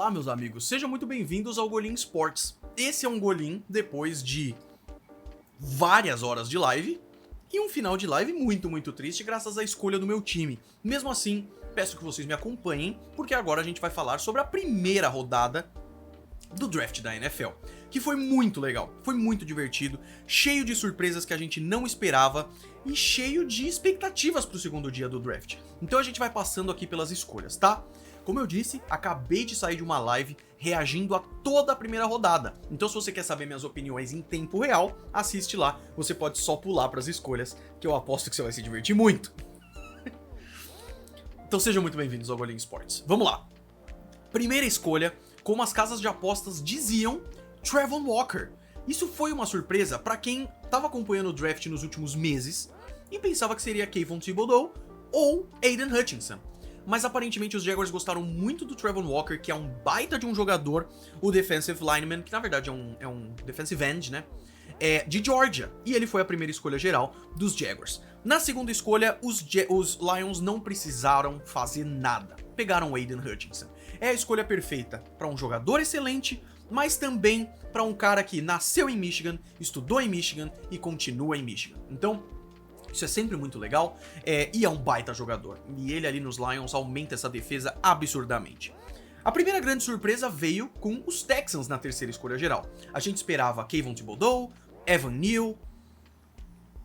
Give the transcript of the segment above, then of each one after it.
Olá, meus amigos, sejam muito bem-vindos ao Golim Sports. Esse é um Golim depois de várias horas de live e um final de live muito triste graças à escolha do meu time. Mesmo assim, peço que vocês me acompanhem, porque agora a gente vai falar sobre a primeira rodada do draft da NFL, que foi muito legal, foi muito divertido, cheio de surpresas que a gente não esperava e cheio de expectativas pro segundo dia do draft. Então a gente vai passando aqui pelas escolhas, tá? Como eu disse, acabei de sair de uma live reagindo a toda a primeira rodada. Então se você quer saber minhas opiniões em tempo real, assiste lá. Você pode só pular para as escolhas, que eu aposto que você vai se divertir muito. Então sejam muito bem-vindos ao Golim Sports. Vamos lá. Primeira escolha, como as casas de apostas diziam, Travon Walker. Isso foi uma surpresa para quem estava acompanhando o draft nos últimos meses e pensava que seria Kayvon Thibodeaux ou Aiden Hutchinson. Mas aparentemente os Jaguars gostaram muito do Travon Walker, que é um baita de um jogador, o defensive lineman, que na verdade é um defensive end, né? De Georgia, e ele foi a primeira escolha geral dos Jaguars. Na segunda escolha, os Lions não precisaram fazer nada. Pegaram o Aiden Hutchinson. É a escolha perfeita para um jogador excelente, mas também para um cara que nasceu em Michigan, estudou em Michigan e continua em Michigan. Então, isso é sempre muito legal, e é um baita jogador. E ele ali nos Lions aumenta essa defesa absurdamente. A primeira grande surpresa veio com os Texans na terceira escolha geral. A gente esperava Kayvon Thibodeaux, Evan Neal,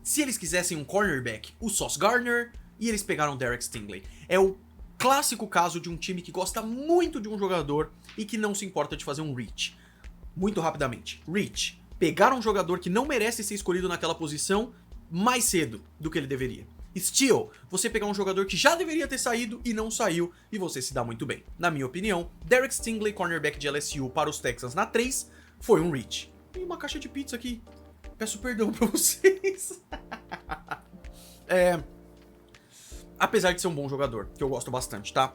se eles quisessem um cornerback, o Sauce Gardner, e eles pegaram Derek Stingley. É o clássico caso de um time que gosta muito de um jogador e que não se importa de fazer um reach. Muito rapidamente, reach. Pegaram um jogador que não merece ser escolhido naquela posição mais cedo do que ele deveria. Steal, você pegar um jogador que já deveria ter saído e não saiu, e você se dá muito bem. Na minha opinião, Derek Stingley, cornerback de LSU para os Texans na 3, foi um reach. Tem uma caixa de pizza aqui. Peço perdão pra vocês. Apesar de ser um bom jogador, que eu gosto bastante, tá?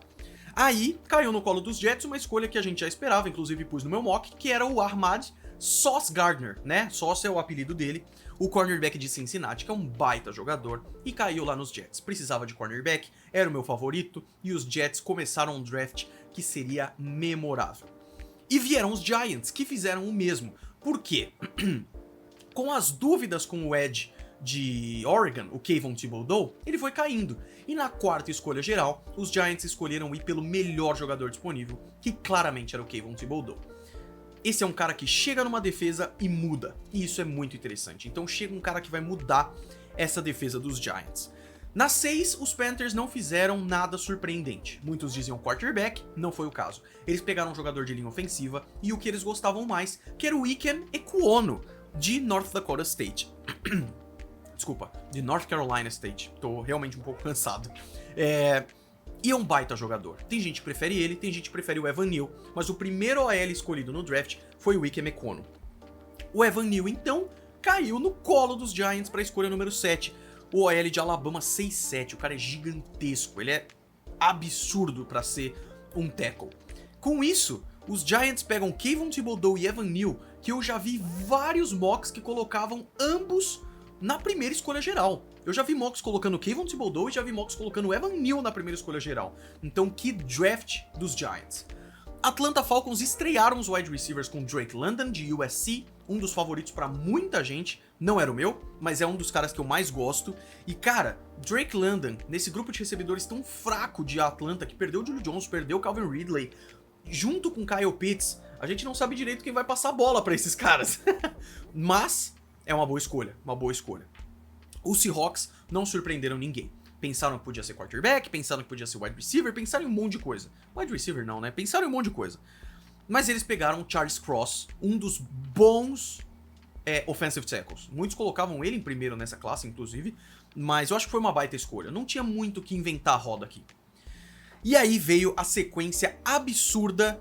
Aí, caiu no colo dos Jets uma escolha que a gente já esperava, inclusive pus no meu mock, que era o Ahmad Sauce Gardner, né? Sauce é o apelido dele, o cornerback de Cincinnati, que é um baita jogador, e caiu lá nos Jets. Precisava de cornerback, era o meu favorito, e os Jets começaram um draft que seria memorável. E vieram os Giants, que fizeram o mesmo. Por quê? Com as dúvidas com o Edge de Oregon, o Kayvon Thibodeaux, ele foi caindo. E na quarta escolha geral, os Giants escolheram ir pelo melhor jogador disponível, que claramente era o Kayvon Thibodeaux. Esse é um cara que chega numa defesa e muda, e isso é muito interessante. Então chega um cara que vai mudar essa defesa dos Giants. Na 6, os Panthers não fizeram nada surpreendente. Muitos diziam quarterback, não foi o caso. Eles pegaram um jogador de linha ofensiva e o que eles gostavam mais, que era o Ikem Ekwonu, de North Dakota State. Desculpa, de North Carolina State. Tô realmente um pouco cansado. E é um baita jogador. Tem gente que prefere ele, tem gente que prefere o Evan Neal, mas o primeiro OL escolhido no draft foi o Ikem Ekwonu. O Evan Neal, então, caiu no colo dos Giants para a escolha número 7. O OL de Alabama 6'7", o cara é gigantesco, ele é absurdo para ser um tackle. Com isso, os Giants pegam Kayvon Thibodeaux e Evan Neal, que eu já vi vários mocks que colocavam ambos na primeira escolha geral. Eu já vi mocks colocando Kayvon Thibodeaux e já vi mocks colocando Evan Neal na primeira escolha geral. Então, que draft dos Giants. Atlanta Falcons estrearam os wide receivers com Drake London, de USC, um dos favoritos pra muita gente. Não era o meu, mas é um dos caras que eu mais gosto. E, cara, Drake London, nesse grupo de recebedores tão fraco de Atlanta, que perdeu o Julio Jones, perdeu o Calvin Ridley, junto com Kyle Pitts, a gente não sabe direito quem vai passar a bola pra esses caras. Mas é uma boa escolha, uma boa escolha. Os Seahawks não surpreenderam ninguém. Pensaram que podia ser quarterback, pensaram que podia ser wide receiver, pensaram em um monte de coisa. Wide receiver não, né? Pensaram em um monte de coisa. Mas eles pegaram o Charles Cross, um dos bons offensive tackles. Muitos colocavam ele em primeiro nessa classe, inclusive, mas eu acho que foi uma baita escolha. Não tinha muito o que inventar a roda aqui. E aí veio a sequência absurda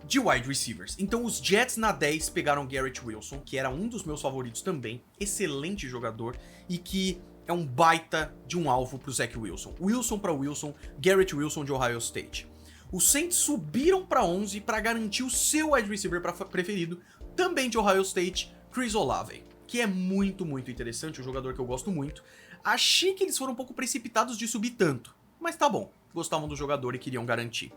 de wide receivers. Então os Jets na 10 pegaram Garrett Wilson, que era um dos meus favoritos também, excelente jogador, e que é um baita de um alvo pro Zach Wilson. Wilson para Wilson, Garrett Wilson de Ohio State. Os Saints subiram para 11 para garantir o seu wide receiver preferido, também de Ohio State, Chris Olave, que é muito interessante, um jogador que eu gosto muito. Achei que eles foram um pouco precipitados de subir tanto, mas tá bom. Gostavam do jogador e queriam garantir.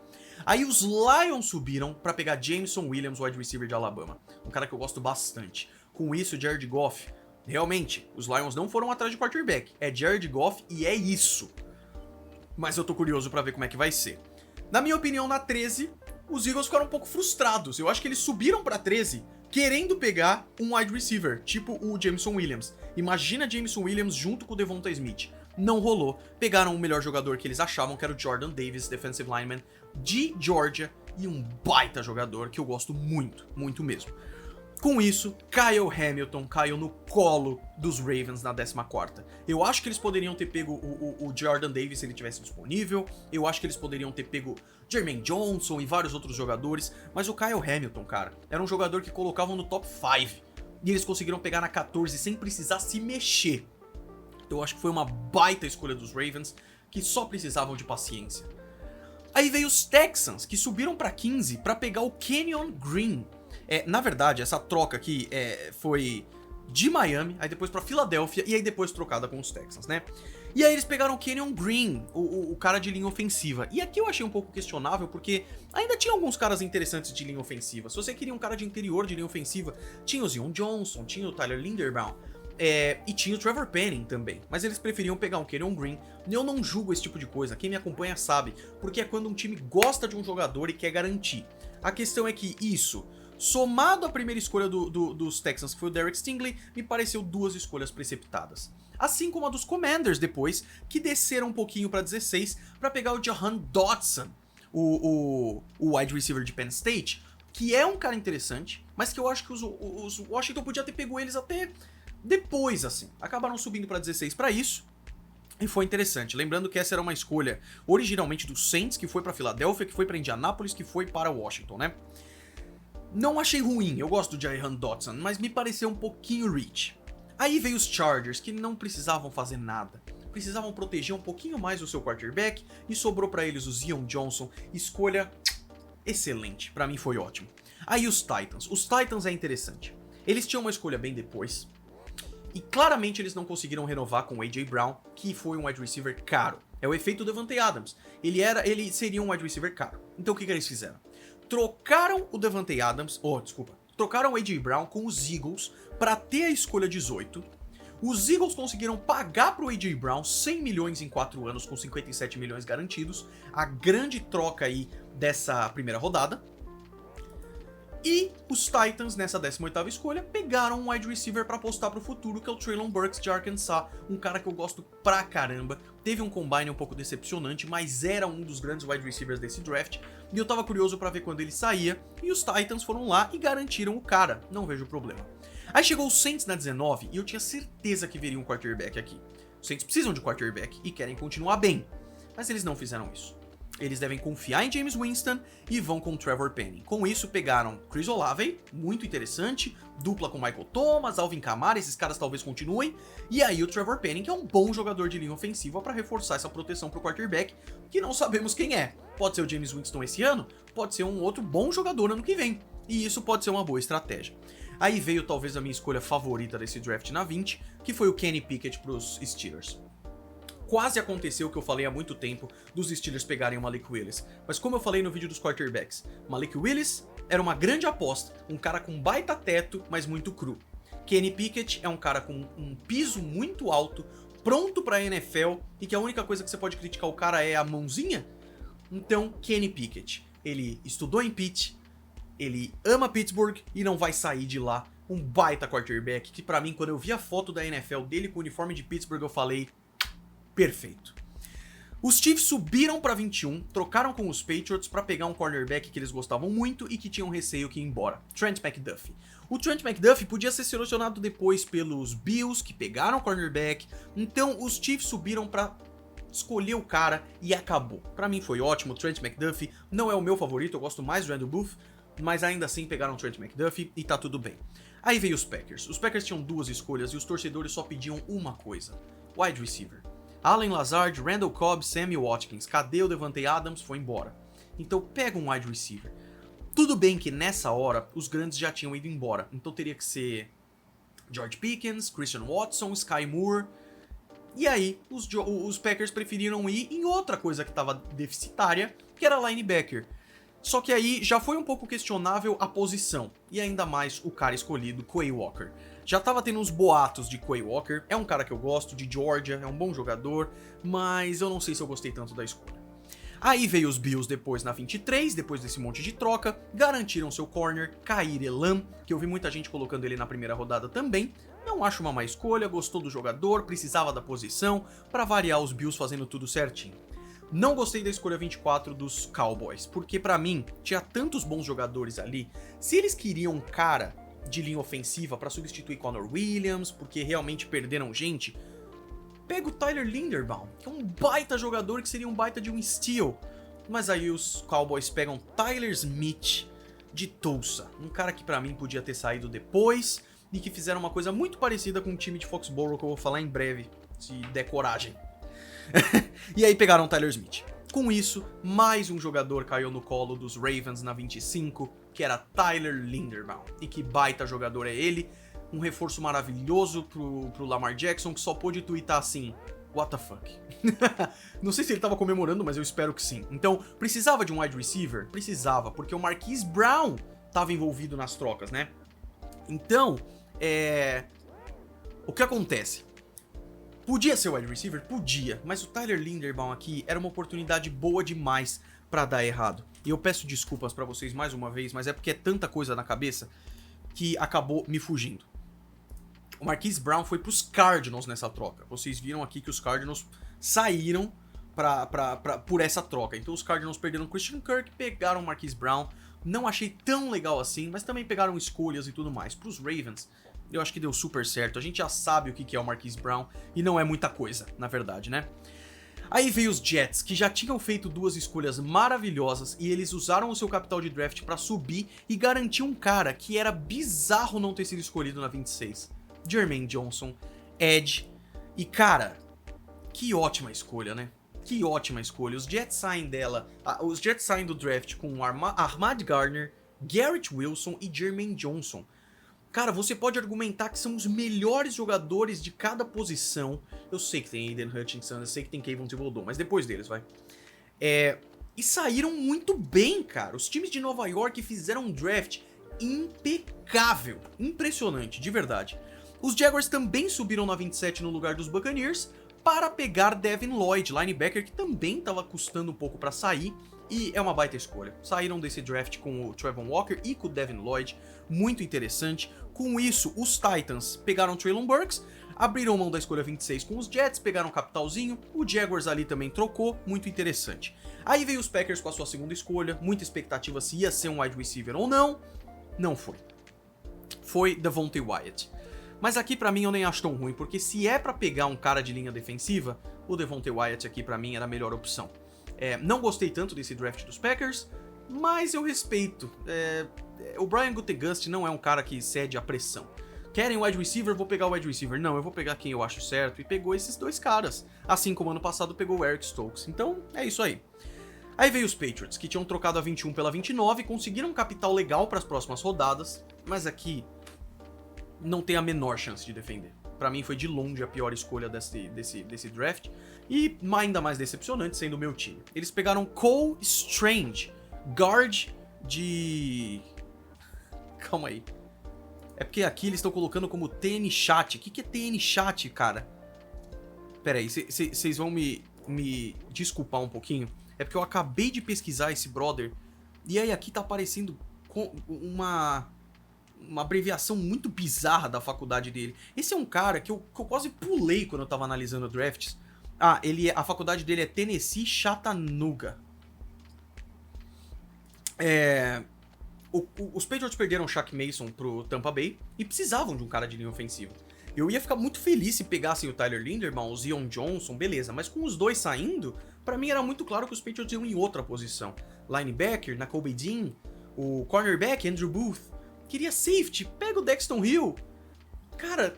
Aí os Lions subiram pra pegar Jameson Williams, wide receiver de Alabama. Um cara que eu gosto bastante. Com isso, Jared Goff, realmente, os Lions não foram atrás de quarterback. É Jared Goff e é isso. Mas eu tô curioso pra ver como é que vai ser. Na minha opinião, na 13, os Eagles ficaram um pouco frustrados. Eu acho que eles subiram pra 13 querendo pegar um wide receiver, tipo o Jameson Williams. Imagina Jameson Williams junto com o Devonta Smith. Não rolou. Pegaram o melhor jogador que eles achavam, que era o Jordan Davis, defensive lineman de Georgia, e um baita jogador que eu gosto muito, muito mesmo. Com isso, Kyle Hamilton caiu no colo dos Ravens na 14ª. Eu acho que eles poderiam ter pego o Jordan Davis se ele tivesse disponível. Eu acho que eles poderiam ter pego Jermaine Johnson e vários outros jogadores. Mas o Kyle Hamilton, cara, era um jogador que colocavam no top 5. E eles conseguiram pegar na 14 sem precisar se mexer. Eu acho que foi uma baita escolha dos Ravens, que só precisavam de paciência. Aí veio os Texans, que subiram pra 15 pra pegar o Kenyon Green. Na verdade, essa troca aqui foi de Miami, aí depois pra Filadélfia, e aí depois trocada com os Texans, né? E aí eles pegaram o Kenyon Green, o cara de linha ofensiva. E aqui eu achei um pouco questionável, porque ainda tinha alguns caras interessantes de linha ofensiva. Se você queria um cara de interior de linha ofensiva, tinha o Zion Johnson, tinha o Tyler Linderbaum, e tinha o Trevor Penning também. Mas eles preferiam pegar um Kenyon Green. E eu não julgo esse tipo de coisa, quem me acompanha sabe, porque é quando um time gosta de um jogador e quer garantir. A questão é que isso, somado à primeira escolha dos Texans, que foi o Derek Stingley, me pareceu duas escolhas precipitadas. Assim como a dos Commanders depois, que desceram um pouquinho pra 16 para pegar o Jahan Dotson, o wide receiver de Penn State, que é um cara interessante, mas que eu acho que os Washington podia ter pego eles até depois, assim. Acabaram subindo pra 16 para isso. E foi interessante, lembrando que essa era uma escolha originalmente do Saints, que foi pra Filadélfia, que foi pra Indianápolis, que foi para Washington, né? Não achei ruim, eu gosto do Jahan Dotson, mas me pareceu um pouquinho reach. Aí veio os Chargers, que não precisavam fazer nada. Precisavam proteger um pouquinho mais o seu quarterback, e sobrou pra eles o Zion Johnson, escolha excelente, pra mim foi ótimo. Aí os Titans é interessante. Eles tinham uma escolha bem depois, e claramente eles não conseguiram renovar com o A.J. Brown, que foi um wide receiver caro. É o efeito Davante Adams. Ele seria um wide receiver caro. Então o que eles fizeram? Trocaram o Davante Adams, trocaram o A.J. Brown com os Eagles para ter a escolha 18. Os Eagles conseguiram pagar pro A.J. Brown 100 milhões em 4 anos, com 57 milhões garantidos. A grande troca aí dessa primeira rodada. E os Titans, nessa 18ª escolha, pegaram um wide receiver pra apostar pro futuro, que é o Treylon Burks de Arkansas, um cara que eu gosto pra caramba. Teve um combine um pouco decepcionante, mas era um dos grandes wide receivers desse draft, e eu tava curioso pra ver quando ele saía, e os Titans foram lá e garantiram o cara, não vejo problema. Aí chegou o Saints na 19, e eu tinha certeza que veria um quarterback aqui. Os Saints precisam de quarterback e querem continuar bem, mas eles não fizeram isso. Eles devem confiar em James Winston e vão com Trevor Penning. Com isso, pegaram Chris Olave, muito interessante, dupla com Michael Thomas, Alvin Kamara, esses caras talvez continuem. E aí o Trevor Penning, que é um bom jogador de linha ofensiva para reforçar essa proteção pro quarterback, que não sabemos quem é. Pode ser o James Winston esse ano, pode ser um outro bom jogador ano que vem. E isso pode ser uma boa estratégia. Aí veio talvez a minha escolha favorita desse draft na 20, que foi o Kenny Pickett pros Steelers. Quase aconteceu o que eu falei há muito tempo dos Steelers pegarem o Malik Willis. Mas como eu falei no vídeo dos quarterbacks, Malik Willis era uma grande aposta, um cara com baita teto, mas muito cru. Kenny Pickett é um cara com um piso muito alto, pronto pra NFL, e que a única coisa que você pode criticar o cara é a mãozinha? Então, Kenny Pickett, ele estudou em Pitt, ele ama Pittsburgh e não vai sair de lá. Um baita quarterback, que pra mim, quando eu vi a foto da NFL dele com o uniforme de Pittsburgh, eu falei... perfeito. Os Chiefs subiram para 21, trocaram com os Patriots para pegar um cornerback que eles gostavam muito e que tinham receio que ia embora, Trent McDuffie. O Trent McDuffie podia ser selecionado depois pelos Bills, que pegaram o cornerback, então os Chiefs subiram para escolher o cara e acabou. Para mim foi ótimo, o Trent McDuffie não é o meu favorito, eu gosto mais do Randall Booth, mas ainda assim pegaram o Trent McDuffie e tá tudo bem. Aí veio os Packers. Os Packers tinham duas escolhas e os torcedores só pediam uma coisa: wide receiver. Allen Lazard, Randall Cobb, Sammy Watkins. Cadê o Davante Adams? Foi embora. Então pega um wide receiver. Tudo bem que nessa hora os grandes já tinham ido embora. Então teria que ser George Pickens, Christian Watson, Sky Moore. E aí, os Packers preferiram ir em outra coisa que estava deficitária, que era linebacker. Só que aí já foi um pouco questionável a posição, e ainda mais o cara escolhido, Quay Walker. Já tava tendo uns boatos de Quay Walker, é um cara que eu gosto, de Georgia, é um bom jogador, mas eu não sei se eu gostei tanto da escolha. Aí veio os Bills depois na 23, depois desse monte de troca, garantiram seu corner, Kaiir Elam, que eu vi muita gente colocando ele na primeira rodada também. Não acho uma má escolha, gostou do jogador, precisava da posição, pra variar os Bills fazendo tudo certinho. Não gostei da escolha 24 dos Cowboys, porque pra mim tinha tantos bons jogadores ali, se eles queriam um cara de linha ofensiva pra substituir Connor Williams, porque realmente perderam gente, pega o Tyler Linderbaum, que é um baita jogador que seria um baita de um steal. Mas aí os Cowboys pegam Tyler Smith de Tulsa, um cara que pra mim podia ter saído depois e que fizeram uma coisa muito parecida com o time de Foxborough que eu vou falar em breve, se der coragem. E aí pegaram Tyler Smith. Com isso, mais um jogador caiu no colo dos Ravens na 25, que era Tyler Linderbaum. E que baita jogador é ele, um reforço maravilhoso pro Lamar Jackson, que só pôde twittar assim, what the fuck. Não sei se ele tava comemorando, mas eu espero que sim. Então, precisava de um wide receiver? Precisava, porque o Marquise Brown tava envolvido nas trocas, né? Então, o que acontece? Podia ser wide receiver? Podia, mas o Tyler Linderbaum aqui era uma oportunidade boa demais pra dar errado. E eu peço desculpas pra vocês mais uma vez, mas é porque é tanta coisa na cabeça que acabou me fugindo. O Marquise Brown foi pros Cardinals nessa troca. Vocês viram aqui que os Cardinals saíram por essa troca. Então os Cardinals perderam o Christian Kirk, pegaram o Marquise Brown. Não achei tão legal assim, mas também pegaram escolhas e tudo mais. Pros Ravens, eu acho que deu super certo. A gente já sabe o que é o Marquise Brown e não é muita coisa, na verdade, né? Aí veio os Jets, que já tinham feito duas escolhas maravilhosas e eles usaram o seu capital de draft pra subir e garantir um cara que era bizarro não ter sido escolhido na 26. Jermaine Johnson, Edge. E cara, que ótima escolha, né? Que ótima escolha. Os Jets saem do draft com Ahmad Gardner, Garrett Wilson e Jermaine Johnson. Cara, você pode argumentar que são os melhores jogadores de cada posição. Eu sei que tem Aiden Hutchinson, eu sei que tem Kayvon Thibodeau, mas depois deles, vai. E saíram muito bem, cara. Os times de Nova York fizeram um draft impecável. Impressionante, de verdade. Os Jaguars também subiram na 27 no lugar dos Buccaneers para pegar Devin Lloyd, linebacker, que também estava custando um pouco para sair. E é uma baita escolha. Saíram desse draft com o Trevon Walker e com o Devin Lloyd. Muito interessante. Com isso, os Titans pegaram o Treylon Burks, abriram mão da escolha 26 com os Jets, pegaram um capitalzinho. O Jaguars ali também trocou. Muito interessante. Aí veio os Packers com a sua segunda escolha. Muita expectativa se ia ser um wide receiver ou não. Não foi. Foi Devontae Wyatt. Mas aqui pra mim eu nem acho tão ruim, porque se é pra pegar um cara de linha defensiva, o Devontae Wyatt aqui pra mim era a melhor opção. Não gostei tanto desse draft dos Packers, mas eu respeito. O Brian Gutekunst não é um cara que cede à pressão. Querem wide receiver, vou pegar o wide receiver. Não, eu vou pegar quem eu acho certo, e pegou esses dois caras. Assim como ano passado pegou o Eric Stokes. Então, é isso aí. Aí veio os Patriots, que tinham trocado a 21 pela 29, conseguiram um capital legal para as próximas rodadas, mas aqui não tem a menor chance de defender. Pra mim foi de longe a pior escolha desse draft. E ainda mais decepcionante sendo o meu time. Eles pegaram Cole Strange, guard de... Calma aí. É porque aqui eles estão colocando como TN Chat. O que é TN Chat, cara? Pera aí, vocês vão me desculpar um pouquinho. É porque eu acabei de pesquisar esse brother. E aí aqui tá aparecendo uma abreviação muito bizarra da faculdade dele. Esse é um cara que eu quase pulei quando eu tava analisando drafts. A faculdade dele é Tennessee Chattanooga. Os Patriots perderam o Shaq Mason pro Tampa Bay e precisavam de um cara de linha ofensiva. Eu ia ficar muito feliz se pegassem o Tyler Linderbaum, o Zion Johnson, beleza. Mas com os dois saindo, pra mim era muito claro que os Patriots iam em outra posição. Linebacker, Nakobe Dean, o cornerback, Andrew Booth. Queria safety, pega o Dexton Hill. Cara,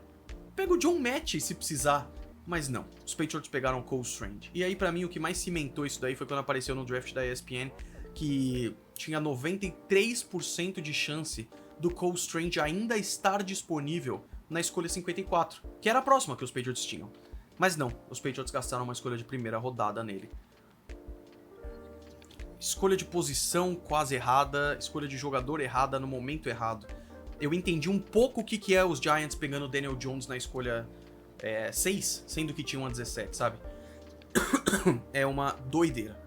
pega o John Match se precisar. Mas não, os Patriots pegaram o Cole Strange. E aí pra mim o que mais cimentou isso daí foi quando apareceu no draft da ESPN que tinha 93% de chance do Cole Strange ainda estar disponível na escolha 54, que era a próxima que os Patriots tinham. Mas não, os Patriots gastaram uma escolha de primeira rodada nele. Escolha de posição quase errada, escolha de jogador errada no momento errado. Eu entendi um pouco o que é os Giants pegando o Daniel Jones na escolha 6, sendo que tinham a 17, sabe? É uma doideira.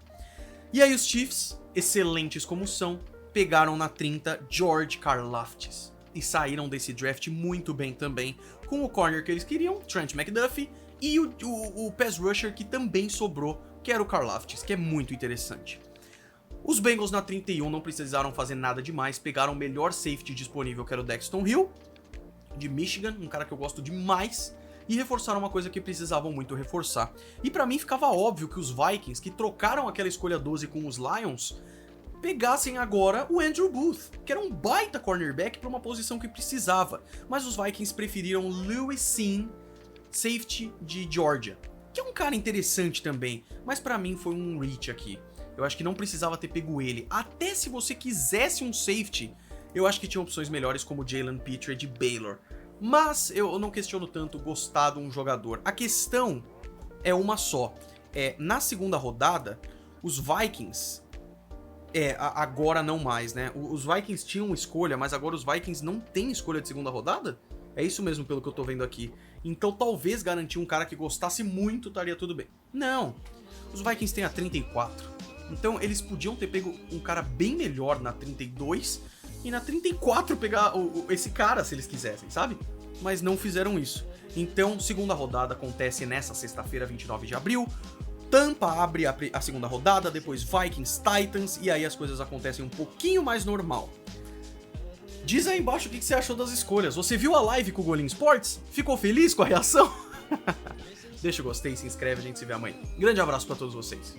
E aí os Chiefs, excelentes como são, pegaram na 30 George Karlaftis. E saíram desse draft muito bem também, com o corner que eles queriam, Trent McDuffie, e o pass rusher que também sobrou, que era o Karlaftis, que é muito interessante. Os Bengals na 31 não precisaram fazer nada demais, pegaram o melhor safety disponível, que era o Daxton Hill, de Michigan, um cara que eu gosto demais, e reforçaram uma coisa que precisavam muito reforçar. E pra mim ficava óbvio que os Vikings, que trocaram aquela escolha 12 com os Lions, pegassem agora o Andrew Booth, que era um baita cornerback pra uma posição que precisava. Mas os Vikings preferiram Lewis Cine, safety de Georgia, que é um cara interessante também, mas pra mim foi um reach aqui. Eu acho que não precisava ter pego ele. Até se você quisesse um safety, eu acho que tinha opções melhores como Jalen Pitre de Baylor. Mas eu não questiono tanto gostar de um jogador. A questão é uma só. Na segunda rodada, os Vikings... agora não mais, né? Os Vikings tinham escolha, mas agora os Vikings não têm escolha de segunda rodada? É isso mesmo pelo que eu tô vendo aqui. Então talvez garantir um cara que gostasse muito estaria tudo bem. Não. Os Vikings têm a 34. Então eles podiam ter pego um cara bem melhor na 32 e na 34 pegar esse cara se eles quisessem, sabe? Mas não fizeram isso. Então, segunda rodada acontece nessa sexta-feira, 29 de abril. Tampa abre a segunda rodada, depois Vikings, Titans, e aí as coisas acontecem um pouquinho mais normal. Diz aí embaixo o que você achou das escolhas. Você viu a live com o Golim Sports? Ficou feliz com a reação? Deixa o gostei, se inscreve, a gente se vê amanhã. Grande abraço pra todos vocês.